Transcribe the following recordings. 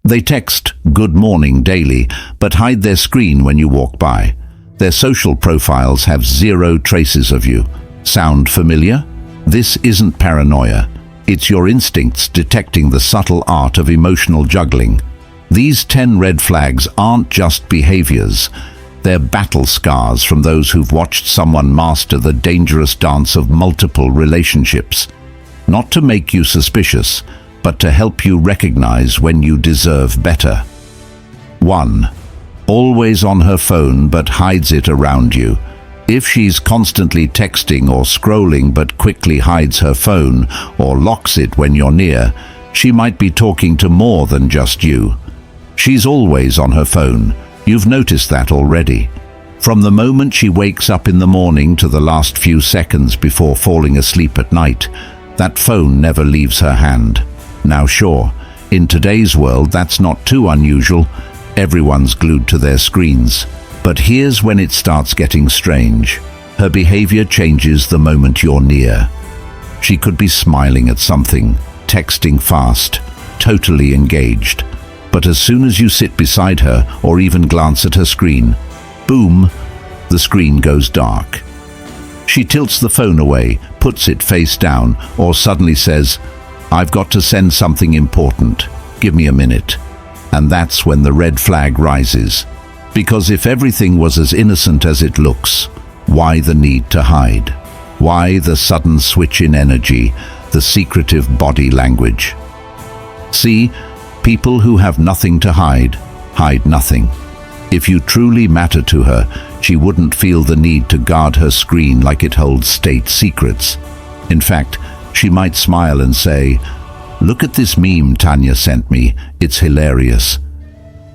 They text "good morning" daily, but hide their screen when you walk by. Their social profiles have zero traces of you. Sound familiar? This isn't paranoia. It's your instincts detecting the subtle art of emotional juggling. These 10 red flags aren't just behaviors. They're battle scars from those who've watched someone master the dangerous dance of multiple relationships. Not to make you suspicious, but to help you recognize when you deserve better. 1. Always on her phone but hides it around you. If she's constantly texting or scrolling but quickly hides her phone or locks it when you're near, she might be talking to more than just you. She's always on her phone. You've noticed that already. From the moment she wakes up in the morning to the last few seconds before falling asleep at night, that phone never leaves her hand. Now sure, in today's world that's not too unusual. Everyone's glued to their screens. But here's when it starts getting strange. Her behavior changes the moment you're near. She could be smiling at something, texting fast, totally engaged. But as soon as you sit beside her or even glance at her screen, boom, the screen goes dark. She tilts the phone away, puts it face down, or suddenly says, "I've got to send something important. Give me a minute." And that's when the red flag rises. Because if everything was as innocent as it looks, why the need to hide? Why the sudden switch in energy, the secretive body language? See, people who have nothing to hide nothing. If you truly matter to her, she wouldn't feel the need to guard her screen like it holds state secrets. In fact, she might smile and say, "Look at this meme Tanya sent me, it's hilarious."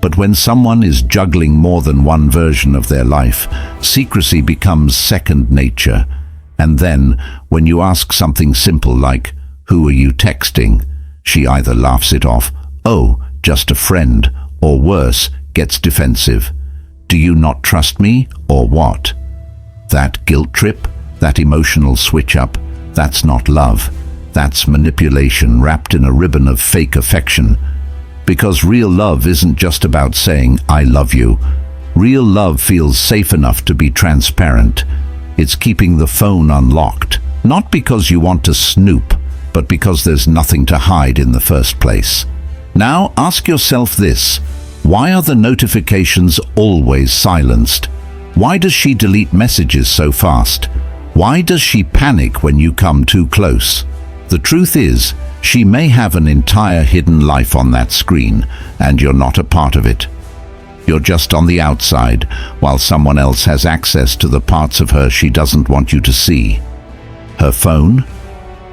But when someone is juggling more than one version of their life, secrecy becomes second nature. And then, when you ask something simple like, "Who are you texting?" she either laughs it off, "Oh, just a friend," or worse, gets defensive. "Do you not trust me, or what?" That guilt trip, that emotional switch-up, that's not love. That's manipulation wrapped in a ribbon of fake affection. Because real love isn't just about saying, "I love you." Real love feels safe enough to be transparent. It's keeping the phone unlocked, not because you want to snoop, but because there's nothing to hide in the first place. Now ask yourself this: why are the notifications always silenced? Why does she delete messages so fast? Why does she panic when you come too close? The truth is, she may have an entire hidden life on that screen, and you're not a part of it. You're just on the outside, while someone else has access to the parts of her she doesn't want you to see. Her phone?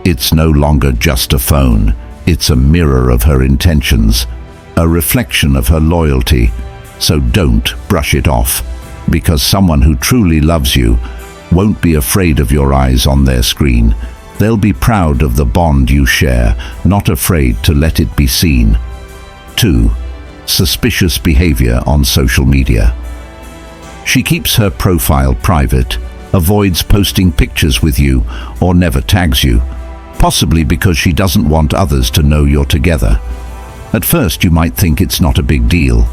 It's no longer just a phone. It's a mirror of her intentions, a reflection of her loyalty. So don't brush it off, because someone who truly loves you won't be afraid of your eyes on their screen. They'll be proud of the bond you share, not afraid to let it be seen. 2. Suspicious behavior on social media. She keeps her profile private, avoids posting pictures with you, or never tags you, possibly because she doesn't want others to know you're together. At first you might think it's not a big deal.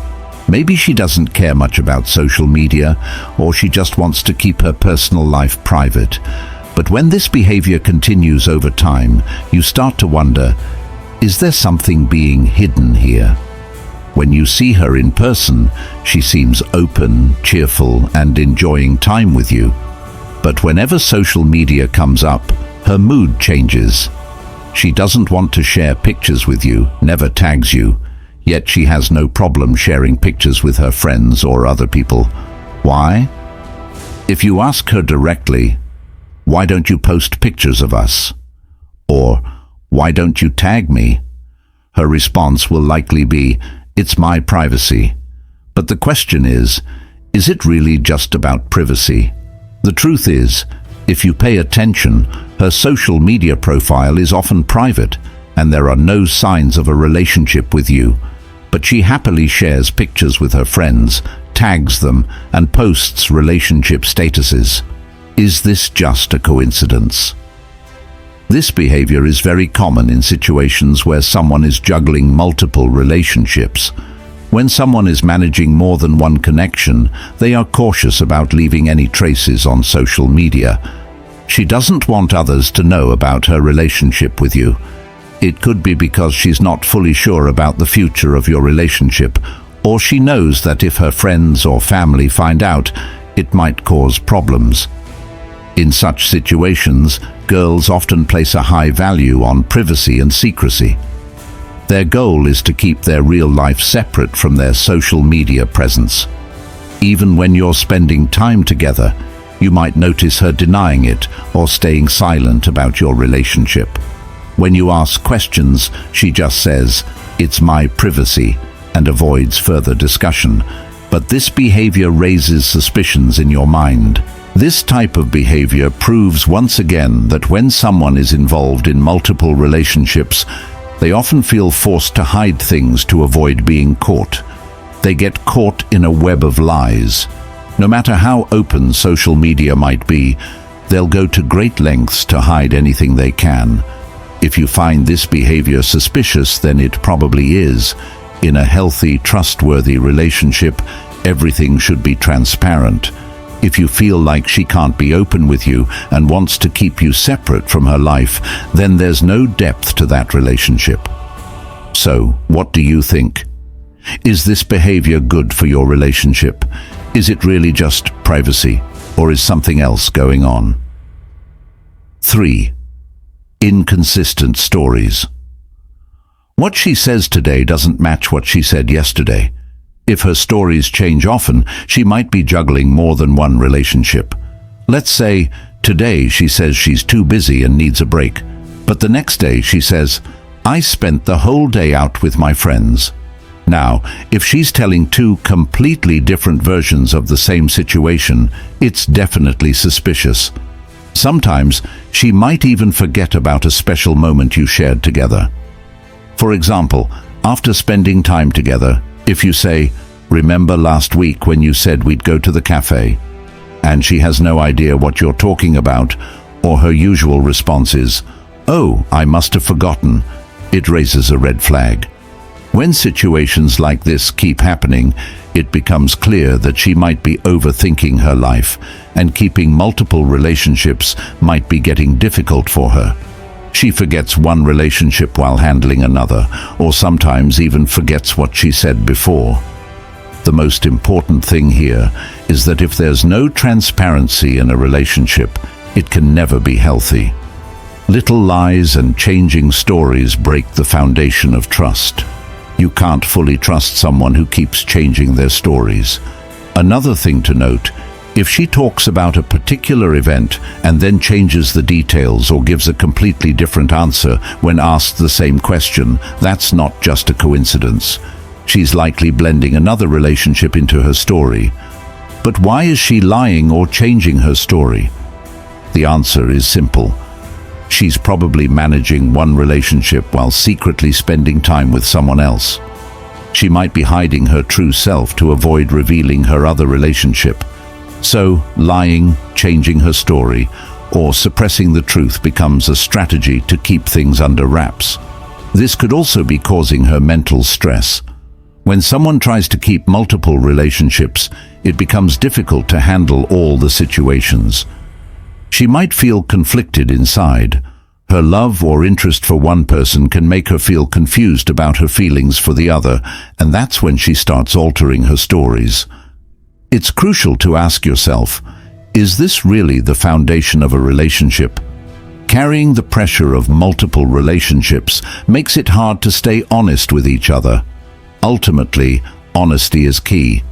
Maybe she doesn't care much about social media, or she just wants to keep her personal life private. But when this behavior continues over time, you start to wonder, is there something being hidden here? When you see her in person, she seems open, cheerful, and enjoying time with you. But whenever social media comes up, her mood changes. She doesn't want to share pictures with you, never tags you, yet she has no problem sharing pictures with her friends or other people. Why? If you ask her directly, "Why don't you post pictures of us?" or "Why don't you tag me?" her response will likely be, "It's my privacy." But the question is it really just about privacy? The truth is, if you pay attention, her social media profile is often private, and there are no signs of a relationship with you. But she happily shares pictures with her friends, tags them, and posts relationship statuses. Is this just a coincidence? This behavior is very common in situations where someone is juggling multiple relationships. When someone is managing more than one connection, they are cautious about leaving any traces on social media. She doesn't want others to know about her relationship with you. It could be because she's not fully sure about the future of your relationship, or she knows that if her friends or family find out, it might cause problems. In such situations, girls often place a high value on privacy and secrecy. Their goal is to keep their real life separate from their social media presence. Even when you're spending time together, you might notice her denying it or staying silent about your relationship. When you ask questions, she just says, "It's my privacy," and avoids further discussion. But this behavior raises suspicions in your mind. This type of behavior proves once again that when someone is involved in multiple relationships, they often feel forced to hide things to avoid being caught. They get caught in a web of lies. No matter how open social media might be, they'll go to great lengths to hide anything they can. If you find this behavior suspicious, then it probably is. In a healthy, trustworthy relationship, everything should be transparent. If you feel like she can't be open with you and wants to keep you separate from her life, then there's no depth to that relationship. So, what do you think? Is this behavior good for your relationship? Is it really just privacy, or is something else going on? 3. Inconsistent stories. What she says today doesn't match what she said yesterday. If her stories change often, she might be juggling more than one relationship. Let's say, today she says she's too busy and needs a break, but the next day she says, "I spent the whole day out with my friends." Now, if she's telling two completely different versions of the same situation, it's definitely suspicious. Sometimes, she might even forget about a special moment you shared together. For example, after spending time together, if you say, "Remember last week when you said we'd go to the cafe?" and she has no idea what you're talking about, or her usual response is, "Oh, I must have forgotten," it raises a red flag. When situations like this keep happening, it becomes clear that she might be overthinking her life, and keeping multiple relationships might be getting difficult for her. She forgets one relationship while handling another, or sometimes even forgets what she said before. The most important thing here is that if there's no transparency in a relationship, it can never be healthy. Little lies and changing stories break the foundation of trust. You can't fully trust someone who keeps changing their stories. Another thing to note, if she talks about a particular event and then changes the details or gives a completely different answer when asked the same question, that's not just a coincidence. She's likely blending another relationship into her story. But why is she lying or changing her story? The answer is simple. She's probably managing one relationship while secretly spending time with someone else. She might be hiding her true self to avoid revealing her other relationship. So, lying, changing her story, or suppressing the truth becomes a strategy to keep things under wraps. This could also be causing her mental stress. When someone tries to keep multiple relationships, it becomes difficult to handle all the situations. She might feel conflicted inside. Her love or interest for one person can make her feel confused about her feelings for the other, and that's when she starts altering her stories. It's crucial to ask yourself, is this really the foundation of a relationship? Carrying the pressure of multiple relationships makes it hard to stay honest with each other. Ultimately, honesty is key.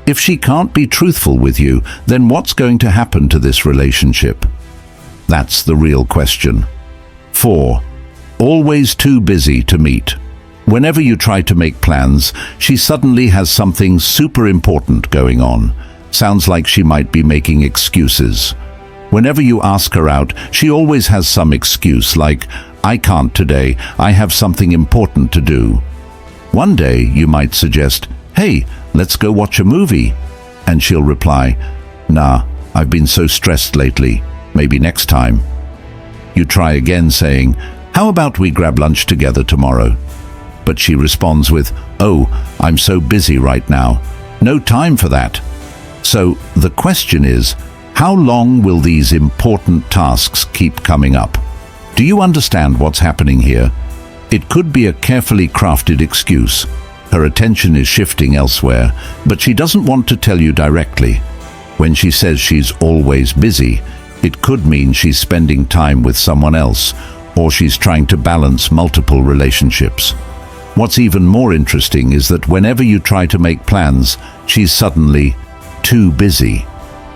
If she can't be truthful with you, then what's going to happen to this relationship? That's the real question. 4. Always too busy to meet. Whenever you try to make plans, she suddenly has something super important going on. Sounds like she might be making excuses. Whenever you ask her out, she always has some excuse like, "I can't today, I have something important to do." One day you might suggest, "Hey, let's go watch a movie." And she'll reply, "Nah, I've been so stressed lately. Maybe next time." You try again saying, "How about we grab lunch together tomorrow?" But she responds with, "Oh, I'm so busy right now. No time for that." So the question is, how long will these important tasks keep coming up? Do you understand what's happening here? It could be a carefully crafted excuse. Her attention is shifting elsewhere, but she doesn't want to tell you directly. When she says she's always busy, it could mean she's spending time with someone else, or she's trying to balance multiple relationships. What's even more interesting is that whenever you try to make plans, she's suddenly too busy.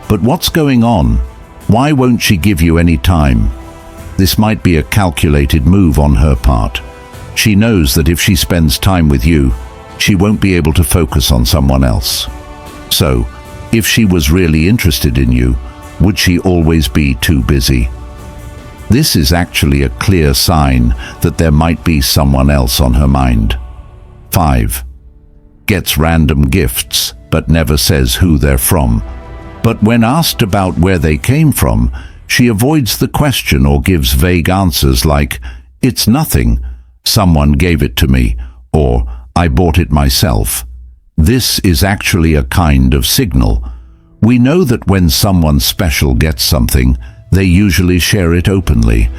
But what's going on? Why won't she give you any time? This might be a calculated move on her part. She knows that if she spends time with you, she won't be able to focus on someone else. So, if she was really interested in you, would she always be too busy? This is actually a clear sign that there might be someone else on her mind. 5. Gets random gifts, but never says who they're from. But when asked about where they came from, she avoids the question or gives vague answers like, "It's nothing, someone gave it to me," or "I bought it myself." This is actually a kind of signal. We know that when someone special gets something, they usually share it openly.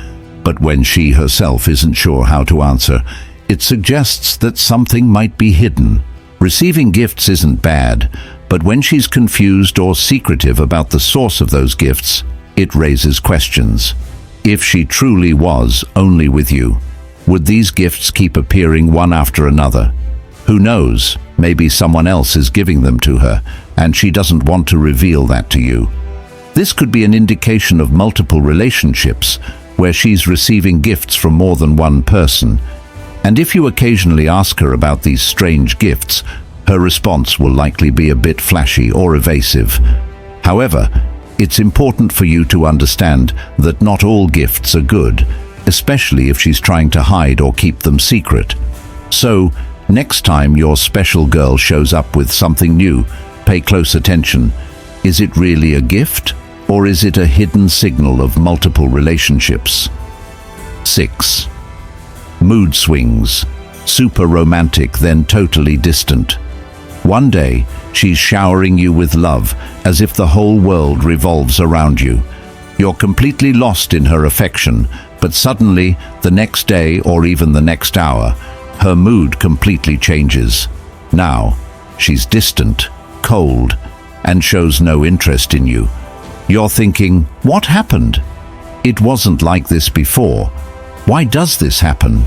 But when she herself isn't sure how to answer, it suggests that something might be hidden. Receiving gifts isn't bad, but when she's confused or secretive about the source of those gifts, it raises questions. If she truly was only with you, would these gifts keep appearing one after another? Who knows, maybe someone else is giving them to her, and she doesn't want to reveal that to you. This could be an indication of multiple relationships, where she's receiving gifts from more than one person. And if you occasionally ask her about these strange gifts, her response will likely be a bit flashy or evasive. However, it's important for you to understand that not all gifts are good, especially if she's trying to hide or keep them secret. So, next time your special girl shows up with something new, pay close attention. Is it really a gift, or is it a hidden signal of multiple relationships? 6. Mood swings. Super romantic, then totally distant. One day, she's showering you with love, as if the whole world revolves around you. You're completely lost in her affection, but suddenly, the next day or even the next hour, her mood completely changes. Now, she's distant, cold, and shows no interest in you. You're thinking, what happened? It wasn't like this before. Why does this happen?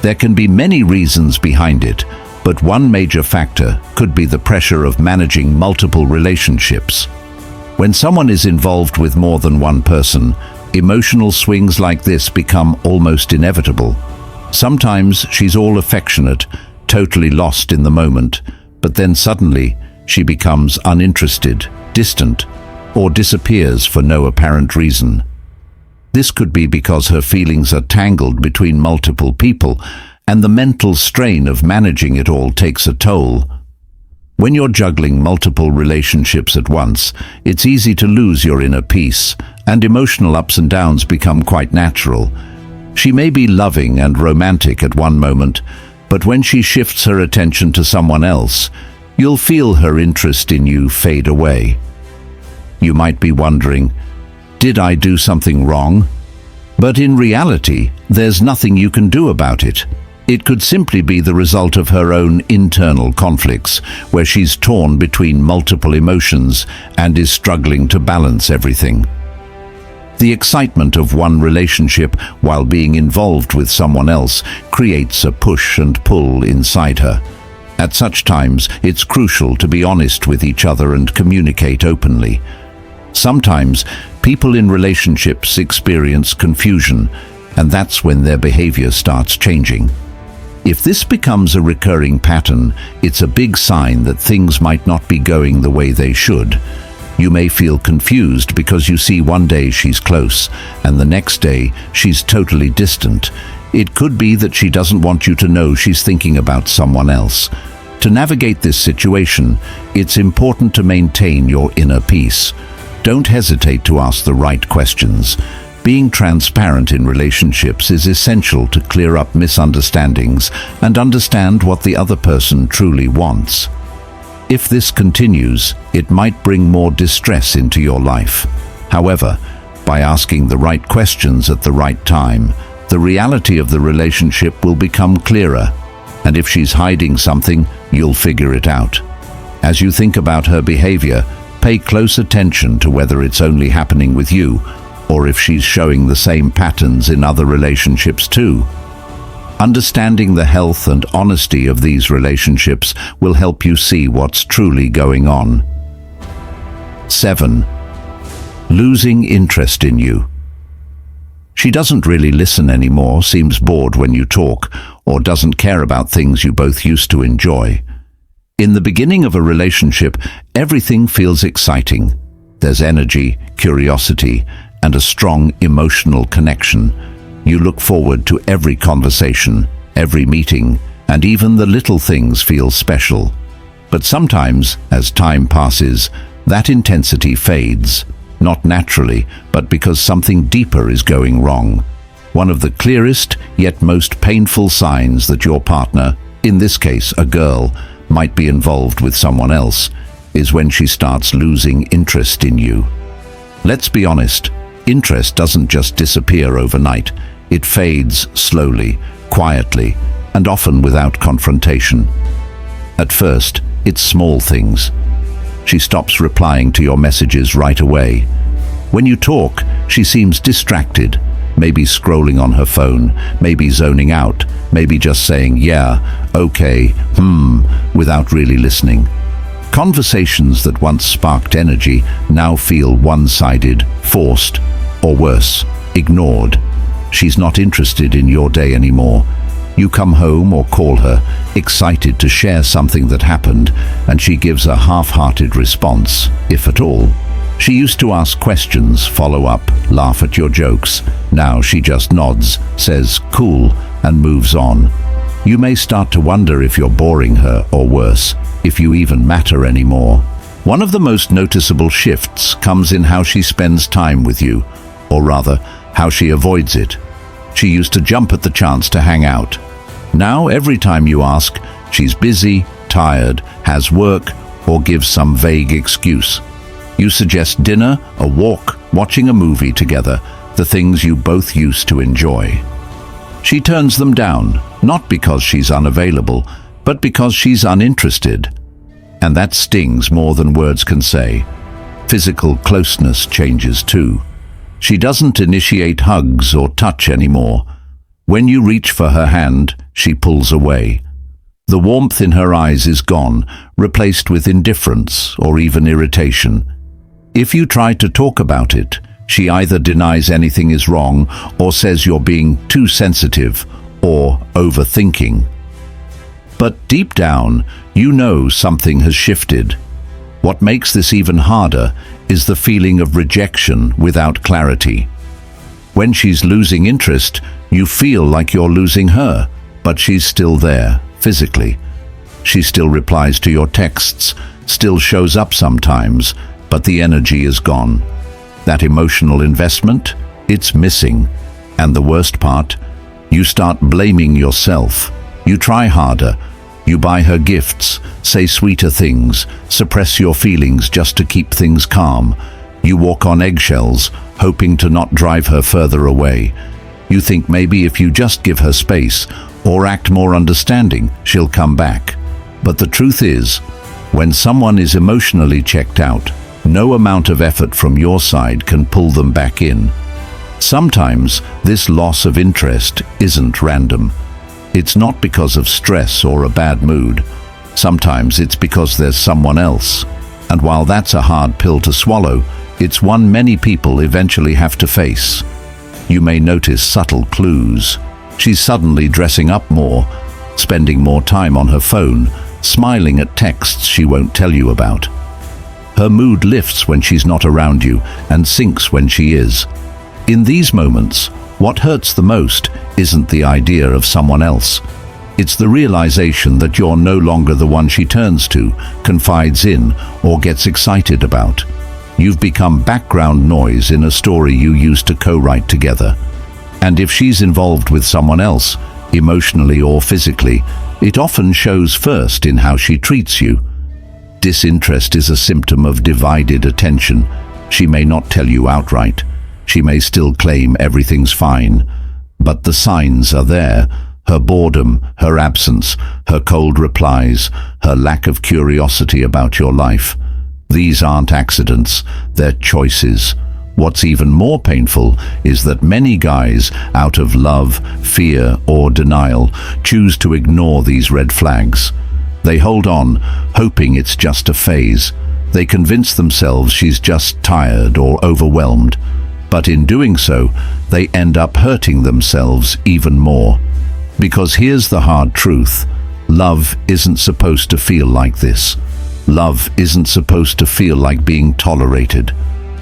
There can be many reasons behind it, but one major factor could be the pressure of managing multiple relationships. When someone is involved with more than one person, emotional swings like this become almost inevitable. Sometimes she's all affectionate, totally lost in the moment, but then suddenly she becomes uninterested, distant, or disappears for no apparent reason. This could be because her feelings are tangled between multiple people, and the mental strain of managing it all takes a toll. When you're juggling multiple relationships at once, it's easy to lose your inner peace, and emotional ups and downs become quite natural. She may be loving and romantic at one moment, but when she shifts her attention to someone else, you'll feel her interest in you fade away. You might be wondering, did I do something wrong? But in reality, there's nothing you can do about it. It could simply be the result of her own internal conflicts, where she's torn between multiple emotions and is struggling to balance everything. The excitement of one relationship while being involved with someone else creates a push and pull inside her. At such times, it's crucial to be honest with each other and communicate openly. Sometimes, people in relationships experience confusion, and that's when their behavior starts changing. If this becomes a recurring pattern, it's a big sign that things might not be going the way they should. You may feel confused because you see one day she's close, and the next day she's totally distant. It could be that she doesn't want you to know she's thinking about someone else. To navigate this situation, it's important to maintain your inner peace. Don't hesitate to ask the right questions. Being transparent in relationships is essential to clear up misunderstandings and understand what the other person truly wants. If this continues, it might bring more distress into your life. However, by asking the right questions at the right time, the reality of the relationship will become clearer. And if she's hiding something, you'll figure it out. As you think about her behavior, pay close attention to whether it's only happening with you, or if she's showing the same patterns in other relationships too. Understanding the health and honesty of these relationships will help you see what's truly going on. 7. Losing interest in you. She doesn't really listen anymore, seems bored when you talk, or doesn't care about things you both used to enjoy. In the beginning of a relationship, everything feels exciting. There's energy, curiosity, and a strong emotional connection. You look forward to every conversation, every meeting, and even the little things feel special. But sometimes, as time passes, that intensity fades, not naturally, but because something deeper is going wrong. One of the clearest, yet most painful signs that your partner, in this case a girl, might be involved with someone else, is when she starts losing interest in you. Let's be honest, interest doesn't just disappear overnight. It fades slowly, quietly, and often without confrontation. At first, it's small things. She stops replying to your messages right away. When you talk, she seems distracted, maybe scrolling on her phone, maybe zoning out, maybe just saying, yeah, okay, without really listening. Conversations that once sparked energy now feel one-sided, forced, or worse, ignored. She's not interested in your day anymore. You come home or call her, excited to share something that happened, and she gives a half-hearted response, if at all. She used to ask questions, follow up, laugh at your jokes. Now she just nods, says cool, and moves on. You may start to wonder if you're boring her, or worse, if you even matter anymore. One of the most noticeable shifts comes in how she spends time with you, or rather, how she avoids it. She used to jump at the chance to hang out. Now, every time you ask, she's busy, tired, has work, or gives some vague excuse. You suggest dinner, a walk, watching a movie together, the things you both used to enjoy. She turns them down, not because she's unavailable, but because she's uninterested. And that stings more than words can say. Physical closeness changes too. She doesn't initiate hugs or touch anymore. When you reach for her hand, she pulls away. The warmth in her eyes is gone, replaced with indifference or even irritation. If you try to talk about it, she either denies anything is wrong or says you're being too sensitive or overthinking. But deep down, you know something has shifted. What makes this even harder is the feeling of rejection without clarity. When she's losing interest, you feel like you're losing her, but she's still there, physically. She still replies to your texts, still shows up sometimes, but the energy is gone. That emotional investment, it's missing. And the worst part, you start blaming yourself. You try harder. You buy her gifts, say sweeter things, suppress your feelings just to keep things calm. You walk on eggshells, hoping to not drive her further away. You think maybe if you just give her space or act more understanding, she'll come back. But the truth is, when someone is emotionally checked out, no amount of effort from your side can pull them back in. Sometimes this loss of interest isn't random. It's not because of stress or a bad mood. Sometimes it's because there's someone else. And while that's a hard pill to swallow, it's one many people eventually have to face. You may notice subtle clues. She's suddenly dressing up more, spending more time on her phone, smiling at texts she won't tell you about. Her mood lifts when she's not around you and sinks when she is. In these moments, what hurts the most isn't the idea of someone else. It's the realization that you're no longer the one she turns to, confides in, or gets excited about. You've become background noise in a story you used to co-write together. And if she's involved with someone else, emotionally or physically, it often shows first in how she treats you. Disinterest is a symptom of divided attention. She may not tell you outright. She may still claim everything's fine. But the signs are there. Her boredom, her absence, her cold replies, her lack of curiosity about your life. These aren't accidents, they're choices. What's even more painful is that many guys, out of love, fear, or denial, choose to ignore these red flags. They hold on, hoping it's just a phase. They convince themselves she's just tired or overwhelmed. But in doing so, they end up hurting themselves even more. Because here's the hard truth. Love isn't supposed to feel like this. Love isn't supposed to feel like being tolerated.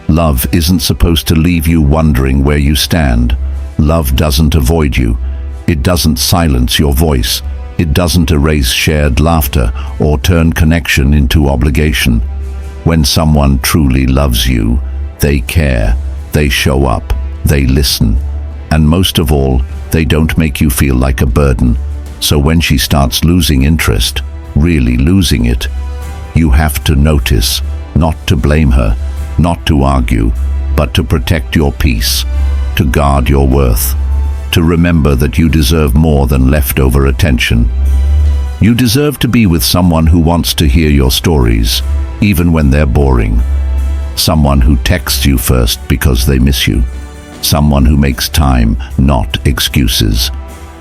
Love isn't supposed to leave you wondering where you stand. Love doesn't avoid you. It doesn't silence your voice. It doesn't erase shared laughter or turn connection into obligation. When someone truly loves you, they care, they show up, they listen. And most of all, they don't make you feel like a burden. So when she starts losing interest, really losing it, you have to notice, not to blame her, not to argue, but to protect your peace, to guard your worth, to remember that you deserve more than leftover attention. You deserve to be with someone who wants to hear your stories, even when they're boring. Someone who texts you first because they miss you. Someone who makes time, not excuses.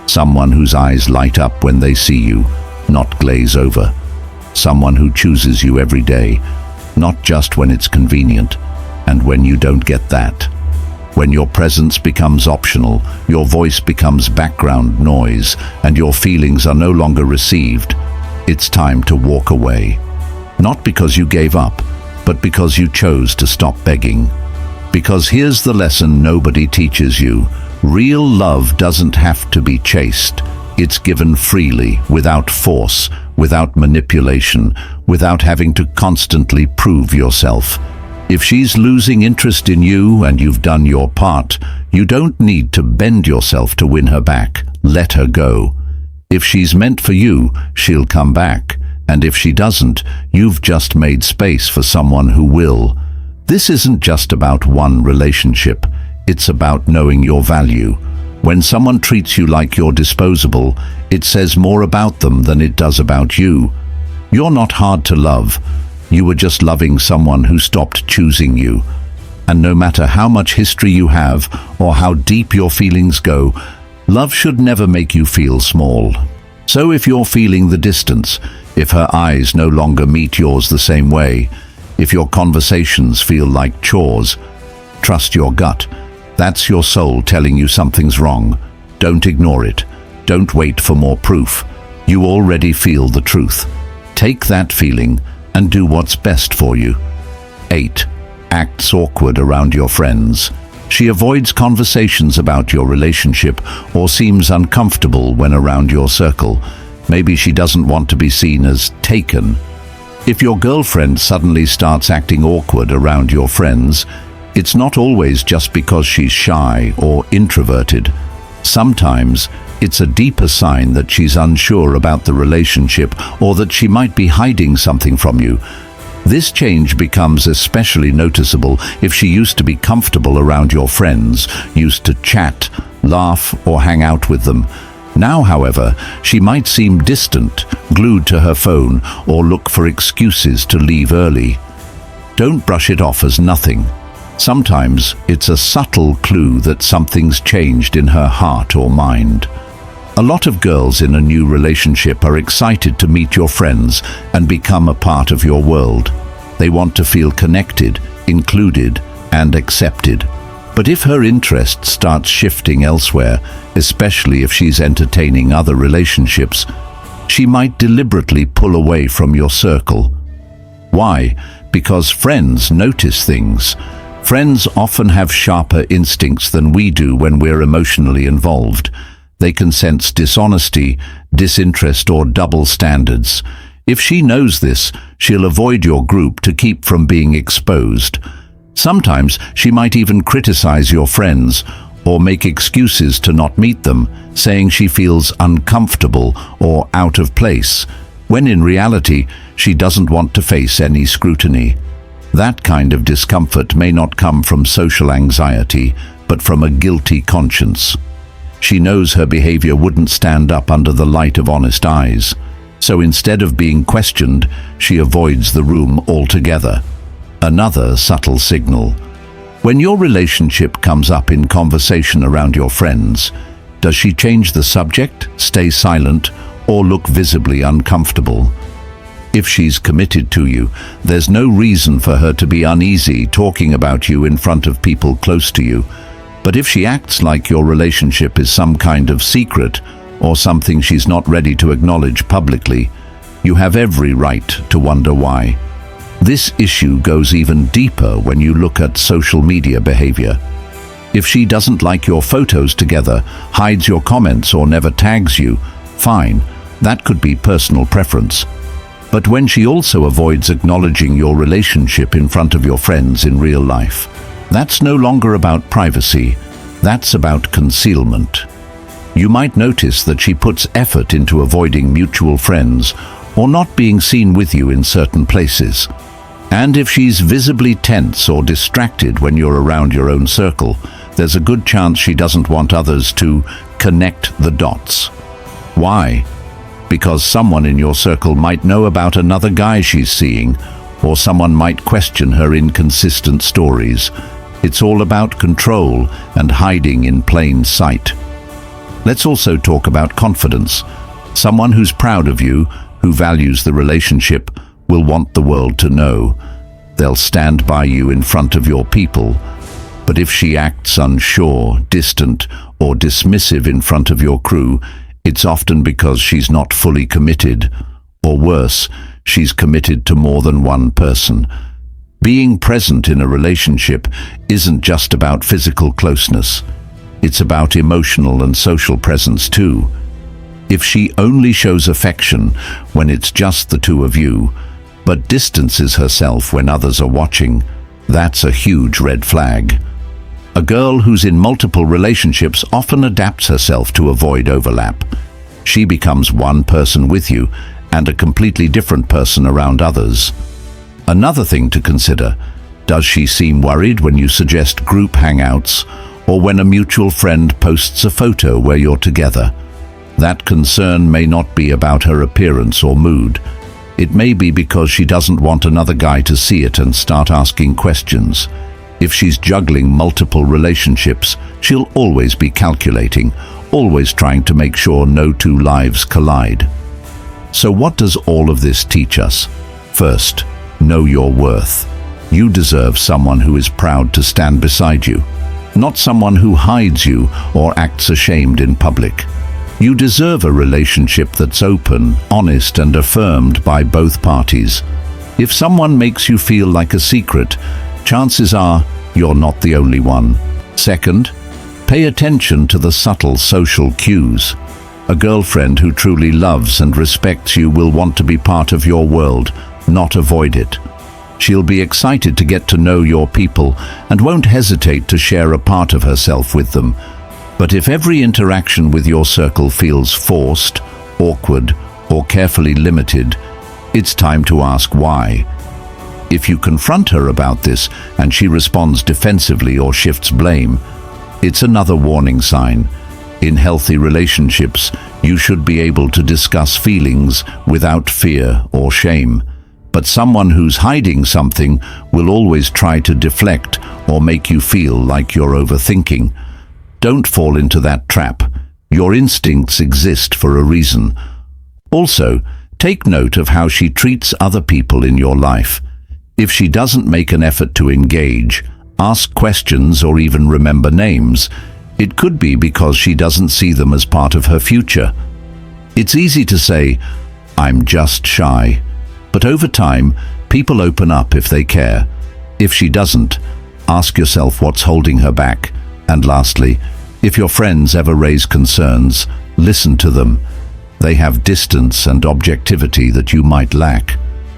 Someone whose eyes light up when they see you, not glaze over. Someone who chooses you every day, not just when it's convenient. And when you don't get that, when your presence becomes optional, your voice becomes background noise, and your feelings are no longer received, it's time to walk away. Not because you gave up, but because you chose to stop begging. Because here's the lesson nobody teaches you. Real love doesn't have to be chased. It's given freely, without force, without manipulation, without having to constantly prove yourself. If she's losing interest in you and you've done your part, you don't need to bend yourself to win her back. Let her go. If she's meant for you, she'll come back. And if she doesn't, you've just made space for someone who will. This isn't just about one relationship. It's about knowing your value. When someone treats you like you're disposable, it says more about them than it does about you. You're not hard to love. You were just loving someone who stopped choosing you. And no matter how much history you have or how deep your feelings go, love should never make you feel small. So if you're feeling the distance, if her eyes no longer meet yours the same way, if your conversations feel like chores, trust your gut. That's your soul telling you something's wrong. Don't ignore it. Don't wait for more proof. You already feel the truth. Take that feeling and do what's best for you. 8. Acts awkward around your friends. She avoids conversations about your relationship or seems uncomfortable when around your circle. Maybe she doesn't want to be seen as taken. If your girlfriend suddenly starts acting awkward around your friends, it's not always just because she's shy or introverted. Sometimes it's a deeper sign that she's unsure about the relationship or that she might be hiding something from you. This change becomes especially noticeable if she used to be comfortable around your friends, used to chat, laugh, or hang out with them. Now, however, she might seem distant, glued to her phone, or look for excuses to leave early. Don't brush it off as nothing. Sometimes it's a subtle clue that something's changed in her heart or mind. A lot of girls in a new relationship are excited to meet your friends and become a part of your world. They want to feel connected, included, and accepted. But if her interest starts shifting elsewhere, especially if she's entertaining other relationships, she might deliberately pull away from your circle. Why? Because friends notice things. Friends often have sharper instincts than we do when we're emotionally involved. They can sense dishonesty, disinterest, or double standards. If she knows this, she'll avoid your group to keep from being exposed. Sometimes she might even criticize your friends or make excuses to not meet them, saying she feels uncomfortable or out of place, when in reality she doesn't want to face any scrutiny. That kind of discomfort may not come from social anxiety, but from a guilty conscience. She knows her behavior wouldn't stand up under the light of honest eyes, so instead of being questioned, she avoids the room altogether. Another subtle signal. When your relationship comes up in conversation around your friends, does she change the subject, stay silent, or look visibly uncomfortable? If she's committed to you, there's no reason for her to be uneasy talking about you in front of people close to you. But if she acts like your relationship is some kind of secret or something she's not ready to acknowledge publicly, you have every right to wonder why. This issue goes even deeper when you look at social media behavior. If she doesn't like your photos together, hides your comments, or never tags you, fine, that could be personal preference. But when she also avoids acknowledging your relationship in front of your friends in real life, that's no longer about privacy, that's about concealment. You might notice that she puts effort into avoiding mutual friends or not being seen with you in certain places. And if she's visibly tense or distracted when you're around your own circle, there's a good chance she doesn't want others to connect the dots. Why? Because someone in your circle might know about another guy she's seeing, or someone might question her inconsistent stories. It's all about control and hiding in plain sight. Let's also talk about confidence. Someone who's proud of you, who values the relationship, will want the world to know. They'll stand by you in front of your people. But if she acts unsure, distant, or dismissive in front of your crew, it's often because she's not fully committed, or worse, she's committed to more than one person. Being present in a relationship isn't just about physical closeness. It's about emotional and social presence too. If she only shows affection when it's just the two of you, but distances herself when others are watching, that's a huge red flag. A girl who's in multiple relationships often adapts herself to avoid overlap. She becomes one person with you and a completely different person around others. Another thing to consider, does she seem worried when you suggest group hangouts or when a mutual friend posts a photo where you're together? That concern may not be about her appearance or mood. It may be because she doesn't want another guy to see it and start asking questions. If she's juggling multiple relationships, she'll always be calculating, always trying to make sure no two lives collide. So what does all of this teach us? First, know your worth. You deserve someone who is proud to stand beside you, not someone who hides you or acts ashamed in public. You deserve a relationship that's open, honest, and affirmed by both parties. If someone makes you feel like a secret, chances are you're not the only one. Second, pay attention to the subtle social cues. A girlfriend who truly loves and respects you will want to be part of your world, not avoid it. She'll be excited to get to know your people and won't hesitate to share a part of herself with them. But if every interaction with your circle feels forced, awkward, or carefully limited, it's time to ask why. If you confront her about this and she responds defensively or shifts blame, it's another warning sign. In healthy relationships, you should be able to discuss feelings without fear or shame. But someone who's hiding something will always try to deflect or make you feel like you're overthinking. Don't fall into that trap. Your instincts exist for a reason. Also, take note of how she treats other people in your life. If she doesn't make an effort to engage, ask questions, or even remember names, it could be because she doesn't see them as part of her future. It's easy to say, "I'm just shy." But over time, people open up if they care. If she doesn't, ask yourself what's holding her back. And lastly, if your friends ever raise concerns, listen to them. They have distance and objectivity that you might lack.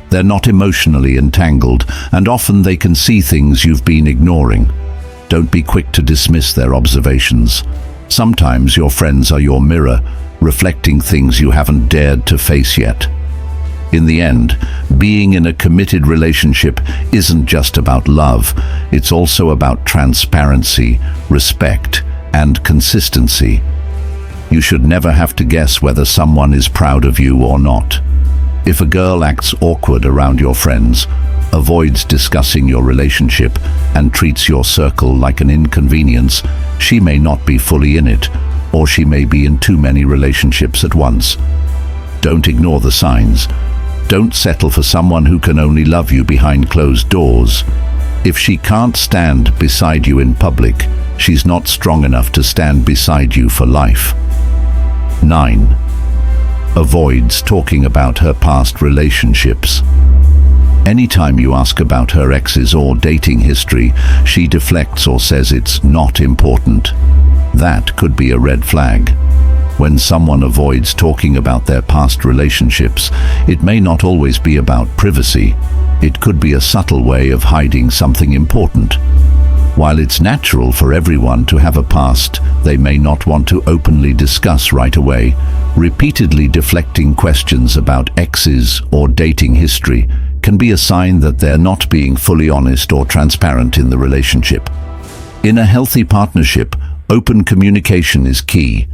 They're not emotionally entangled, and often they can see things you've been ignoring. Don't be quick to dismiss their observations. Sometimes your friends are your mirror, reflecting things you haven't dared to face yet. In the end, being in a committed relationship isn't just about love, it's also about transparency, respect, and consistency. You should never have to guess whether someone is proud of you or not. If a girl acts awkward around your friends, avoids discussing your relationship, and treats your circle like an inconvenience, she may not be fully in it, or she may be in too many relationships at once. Don't ignore the signs. Don't settle for someone who can only love you behind closed doors. If she can't stand beside you in public, she's not strong enough to stand beside you for life. 9. Avoids talking about her past relationships. Anytime you ask about her exes or dating history, she deflects or says it's not important. That could be a red flag. When someone avoids talking about their past relationships, it may not always be about privacy. It could be a subtle way of hiding something important. While it's natural for everyone to have a past they may not want to openly discuss right away, repeatedly deflecting questions about exes or dating history can be a sign that they're not being fully honest or transparent in the relationship. In a healthy partnership, open communication is key.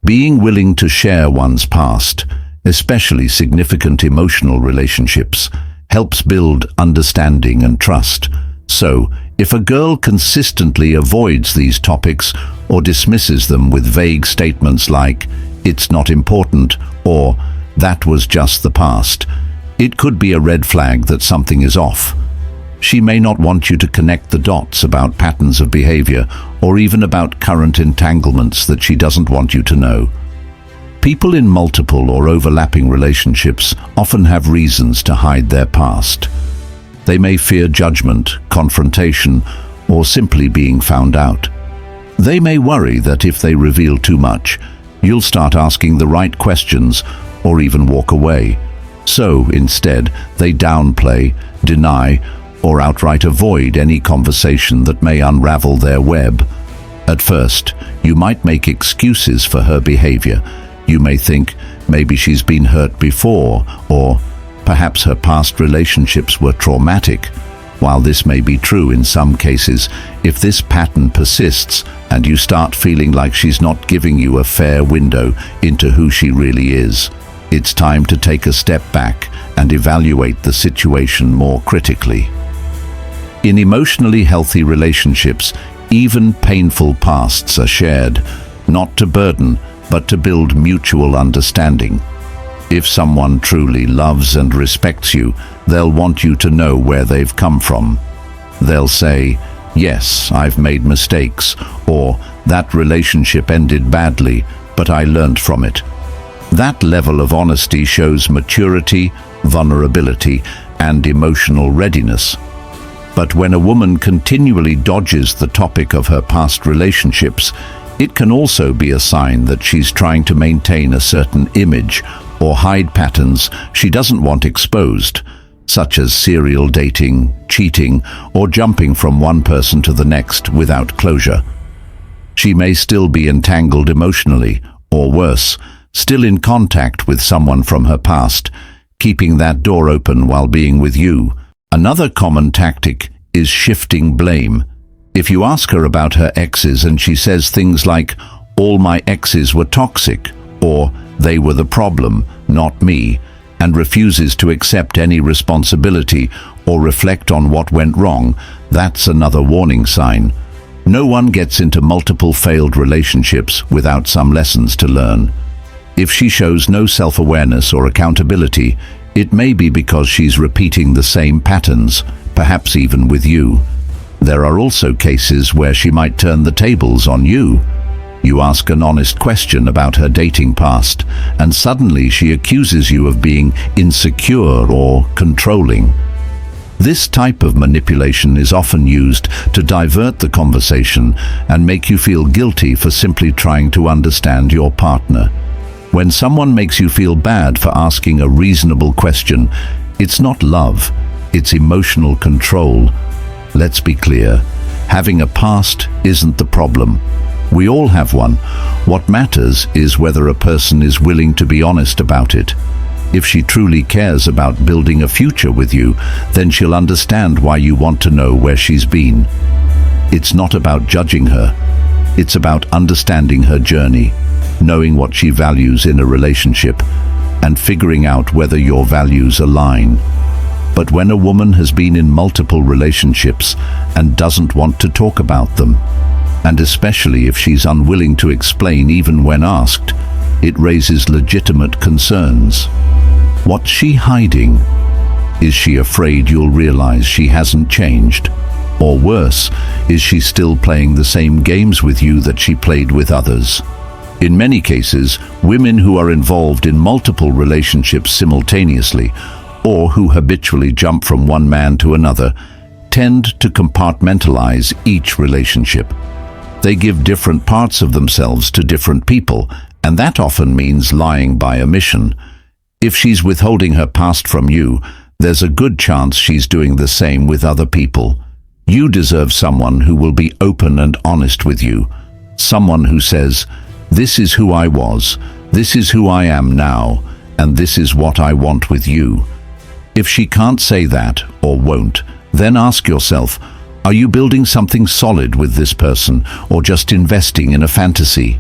Being willing to share one's past, especially significant emotional relationships, helps build understanding and trust. So, if a girl consistently avoids these topics or dismisses them with vague statements like, "It's not important," or "That was just the past," it could be a red flag that something is off. She may not want you to connect the dots about patterns of behavior or even about current entanglements that she doesn't want you to know. People in multiple or overlapping relationships often have reasons to hide their past. They may fear judgment, confrontation, or simply being found out. They may worry that if they reveal too much, you'll start asking the right questions or even walk away. So, instead, they downplay, deny, or outright avoid any conversation that may unravel their web. At first, you might make excuses for her behavior. You may think maybe she's been hurt before, or perhaps her past relationships were traumatic. While this may be true in some cases, if this pattern persists and you start feeling like she's not giving you a fair window into who she really is, it's time to take a step back and evaluate the situation more critically. In emotionally healthy relationships, even painful pasts are shared, not to burden, but to build mutual understanding. If someone truly loves and respects you, they'll want you to know where they've come from. They'll say, "Yes, I've made mistakes," or "That relationship ended badly, but I learned from it." That level of honesty shows maturity, vulnerability, and emotional readiness. But when a woman continually dodges the topic of her past relationships, it can also be a sign that she's trying to maintain a certain image or hide patterns she doesn't want exposed, such as serial dating, cheating, or jumping from one person to the next without closure. She may still be entangled emotionally, or worse, still in contact with someone from her past, keeping that door open while being with you. Another common tactic is shifting blame. If you ask her about her exes and she says things like, "All my exes were toxic," or "They were the problem, not me," and refuses to accept any responsibility or reflect on what went wrong, that's another warning sign. No one gets into multiple failed relationships without some lessons to learn. If she shows no self-awareness or accountability, it may be because she's repeating the same patterns, perhaps even with you. There are also cases where she might turn the tables on you. You ask an honest question about her dating past, and suddenly she accuses you of being insecure or controlling. This type of manipulation is often used to divert the conversation and make you feel guilty for simply trying to understand your partner. When someone makes you feel bad for asking a reasonable question, It's not love, it's emotional control. Let's be clear, having a past isn't the problem. We all have one. What matters is whether a person is willing to be honest about it. If she truly cares about building a future with you, then she'll understand why you want to know where she's been. It's not about judging her. It's about understanding her journey, knowing what she values in a relationship, and figuring out whether your values align. But when a woman has been in multiple relationships and doesn't want to talk about them, and especially if she's unwilling to explain even when asked, it raises legitimate concerns. What's she hiding? Is she afraid you'll realize she hasn't changed? Or worse, is she still playing the same games with you that she played with others? In many cases, women who are involved in multiple relationships simultaneously, or who habitually jump from one man to another, tend to compartmentalize each relationship. They give different parts of themselves to different people, and that often means lying by omission. If she's withholding her past from you, there's a good chance she's doing the same with other people. You deserve someone who will be open and honest with you. Someone who says, "This is who I was, this is who I am now, and this is what I want with you." If she can't say that, or won't, then ask yourself, are you building something solid with this person, or just investing in a fantasy?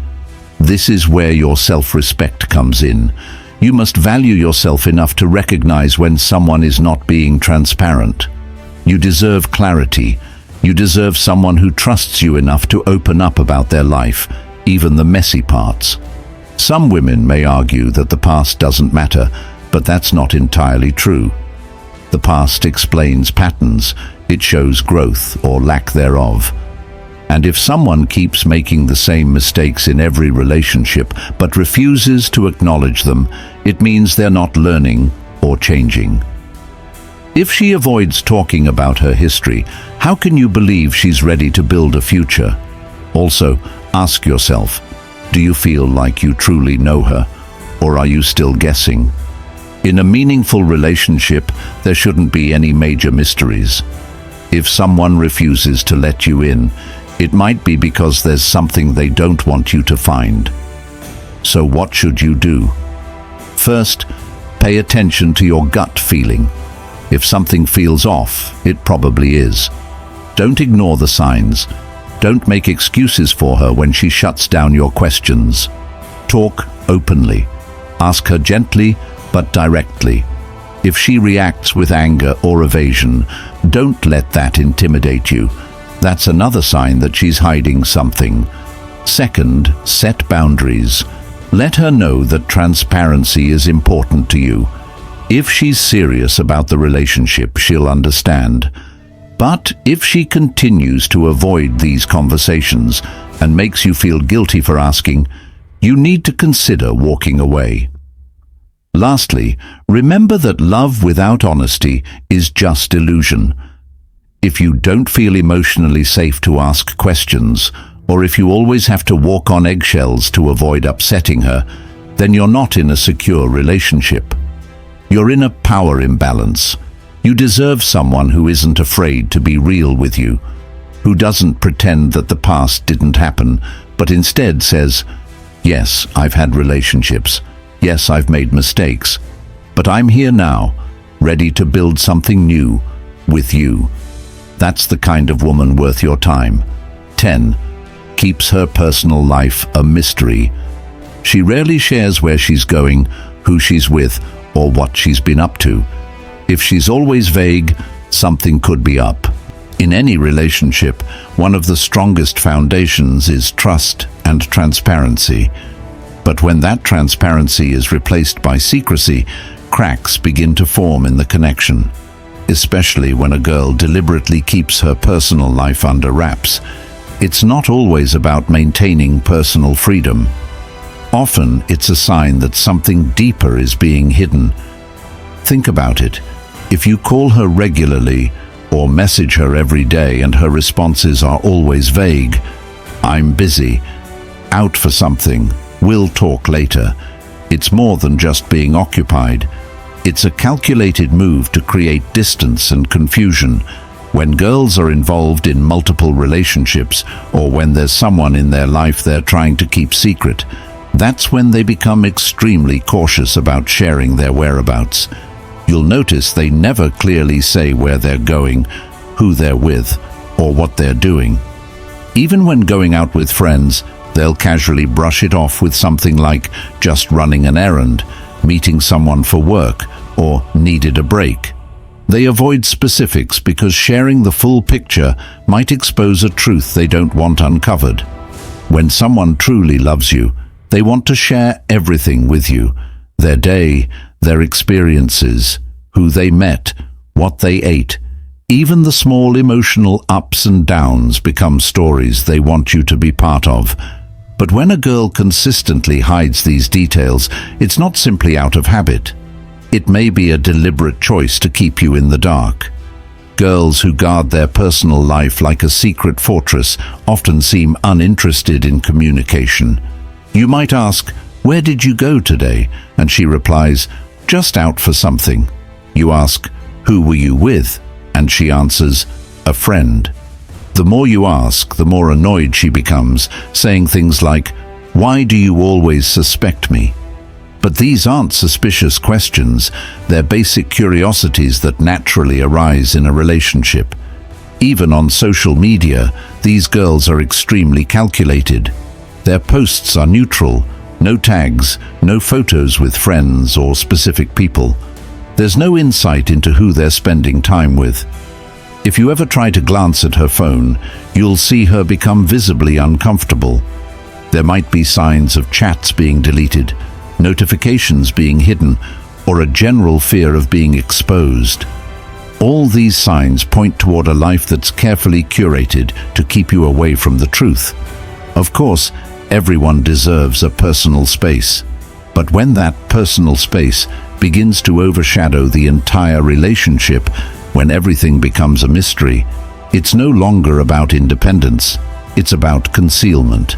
This is where your self-respect comes in. You must value yourself enough to recognize when someone is not being transparent. You deserve clarity. You deserve someone who trusts you enough to open up about their life, even the messy parts. Some women may argue that the past doesn't matter, but that's not entirely true. The past explains patterns, it shows growth or lack thereof. And if someone keeps making the same mistakes in every relationship but refuses to acknowledge them, it means they're not learning or changing. If she avoids talking about her history, how can you believe she's ready to build a future? Also, ask yourself, do you feel like you truly know her, or are you still guessing? In a meaningful relationship, there shouldn't be any major mysteries. If someone refuses to let you in, it might be because there's something they don't want you to find. So what should you do? First, pay attention to your gut feeling. If something feels off, it probably is. Don't ignore the signs. Don't make excuses for her when she shuts down your questions. Talk openly. Ask her gently but directly. If she reacts with anger or evasion, don't let that intimidate you. That's another sign that she's hiding something. Second, set boundaries. Let her know that transparency is important to you. If she's serious about the relationship, she'll understand. But if she continues to avoid these conversations and makes you feel guilty for asking, you need to consider walking away. Lastly, remember that love without honesty is just illusion. If you don't feel emotionally safe to ask questions, or if you always have to walk on eggshells to avoid upsetting her, then you're not in a secure relationship. You're in a power imbalance. You deserve someone who isn't afraid to be real with you, who doesn't pretend that the past didn't happen, but instead says, "Yes, I've had relationships. Yes, I've made mistakes. But I'm here now, ready to build something new with you." That's the kind of woman worth your time. 10. Keeps her personal life a mystery. She rarely shares where she's going, who she's with, or what she's been up to. If she's always vague, something could be up. In any relationship, one of the strongest foundations is trust and transparency. But when that transparency is replaced by secrecy, cracks begin to form in the connection. Especially when a girl deliberately keeps her personal life under wraps. It's not always about maintaining personal freedom. Often it's a sign that something deeper is being hidden. Think about it. If you call her regularly or message her every day and her responses are always vague, "I'm busy," "out for something," "we'll talk later," it's more than just being occupied. It's a calculated move to create distance and confusion. When girls are involved in multiple relationships, or when there's someone in their life they're trying to keep secret, that's when they become extremely cautious about sharing their whereabouts. You'll notice they never clearly say where they're going, who they're with, or what they're doing. Even when going out with friends, they'll casually brush it off with something like just running an errand, meeting someone for work, or needed a break. They avoid specifics because sharing the full picture might expose a truth they don't want uncovered. When someone truly loves you, they want to share everything with you: their day, their experiences, who they met, what they ate. Even the small emotional ups and downs become stories they want you to be part of. But when a girl consistently hides these details, it's not simply out of habit. It may be a deliberate choice to keep you in the dark. Girls who guard their personal life like a secret fortress often seem uninterested in communication. You might ask, "Where did you go today?" And she replies, "Just out for something." You ask, "Who were you with?" And she answers, "A friend." The more you ask, the more annoyed she becomes, saying things like, "Why do you always suspect me?" But these aren't suspicious questions, they're basic curiosities that naturally arise in a relationship. Even on social media, these girls are extremely calculated. Their posts are neutral, no tags, no photos with friends or specific people. There's no insight into who they're spending time with. If you ever try to glance at her phone, you'll see her become visibly uncomfortable. There might be signs of chats being deleted, notifications being hidden, or a general fear of being exposed. All these signs point toward a life that's carefully curated to keep you away from the truth. Of course, everyone deserves a personal space. But when that personal space begins to overshadow the entire relationship, when everything becomes a mystery, it's no longer about independence, it's about concealment.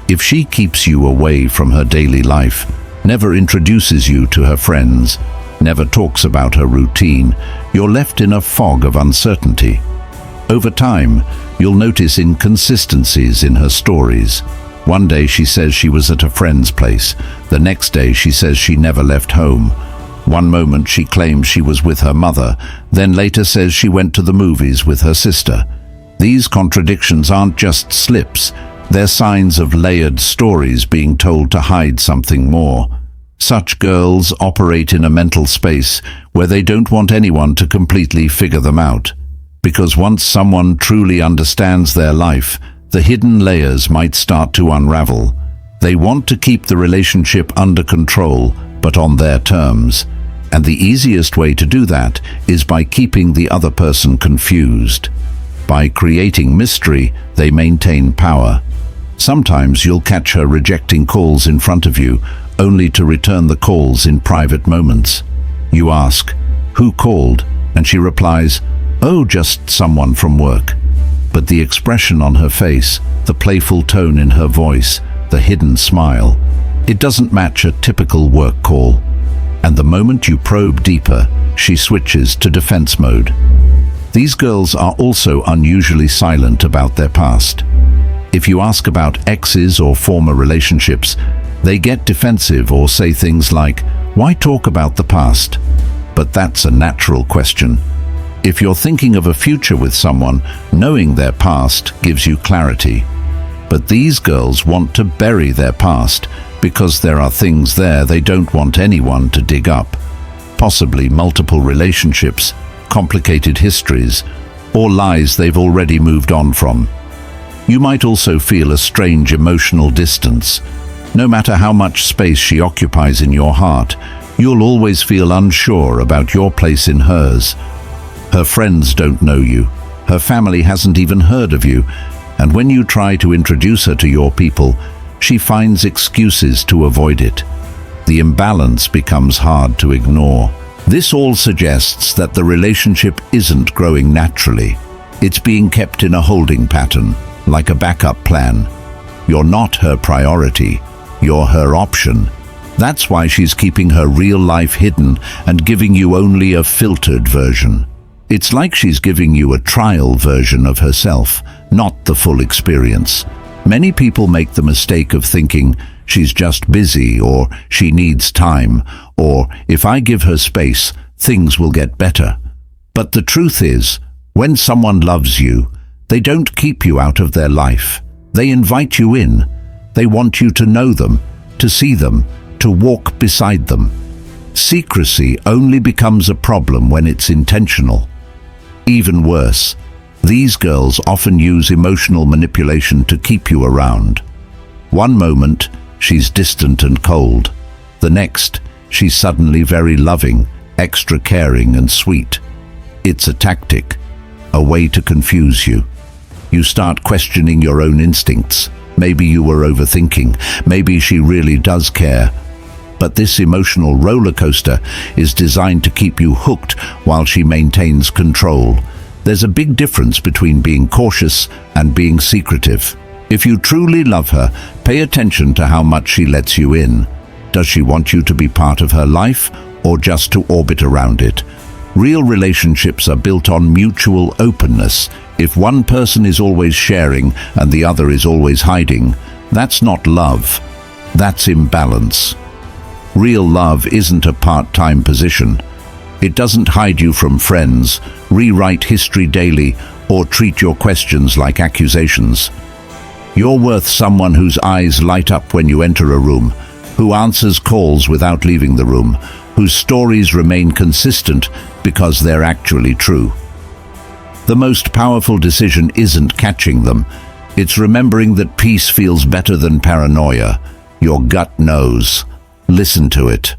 If she keeps you away from her daily life, never introduces you to her friends, never talks about her routine, you're left in a fog of uncertainty. Over time, you'll notice inconsistencies in her stories. One day she says she was at a friend's place. The next day she says she never left home. One moment she claims she was with her mother, then later says she went to the movies with her sister. These contradictions aren't just slips, they're signs of layered stories being told to hide something more. Such girls operate in a mental space where they don't want anyone to completely figure them out. Because once someone truly understands their life, the hidden layers might start to unravel. They want to keep the relationship under control, but on their terms. And the easiest way to do that is by keeping the other person confused. By creating mystery, they maintain power. Sometimes you'll catch her rejecting calls in front of you, only to return the calls in private moments. You ask, "Who called?" And she replies, "Oh, just someone from work." But the expression on her face, the playful tone in her voice, the hidden smile, it doesn't match a typical work call. And the moment you probe deeper, she switches to defense mode. These girls are also unusually silent about their past. If you ask about exes or former relationships, they get defensive or say things like, "Why talk about the past?" But that's a natural question. If you're thinking of a future with someone, knowing their past gives you clarity. But these girls want to bury their past because there are things there they don't want anyone to dig up. Possibly multiple relationships, complicated histories, or lies they've already moved on from. You might also feel a strange emotional distance. No matter how much space she occupies in your heart, you'll always feel unsure about your place in hers. Her friends don't know you. Her family hasn't even heard of you. And when you try to introduce her to your people, she finds excuses to avoid it. The imbalance becomes hard to ignore. This all suggests that the relationship isn't growing naturally. It's being kept in a holding pattern, like a backup plan. You're not her priority, you're her option. That's why she's keeping her real life hidden and giving you only a filtered version. It's like she's giving you a trial version of herself, not the full experience. Many people make the mistake of thinking she's just busy, or she needs time, or if I give her space, things will get better. But the truth is, when someone loves you, they don't keep you out of their life. They invite you in. They want you to know them, to see them, to walk beside them. Secrecy only becomes a problem when it's intentional. Even worse, these girls often use emotional manipulation to keep you around. One moment, she's distant and cold. The next, she's suddenly very loving, extra caring and sweet. It's a tactic, a way to confuse you. You start questioning your own instincts. Maybe you were overthinking. Maybe she really does care. But this emotional roller coaster is designed to keep you hooked while she maintains control. There's a big difference between being cautious and being secretive. If you truly love her, pay attention to how much she lets you in. Does she want you to be part of her life, or just to orbit around it? Real relationships are built on mutual openness. If one person is always sharing and the other is always hiding, that's not love. That's imbalance. Real love isn't a part-time position. It doesn't hide you from friends, rewrite history daily, or treat your questions like accusations. You're worth someone whose eyes light up when you enter a room, who answers calls without leaving the room, whose stories remain consistent because they're actually true. The most powerful decision isn't catching them. It's remembering that peace feels better than paranoia. Your gut knows. Listen to it.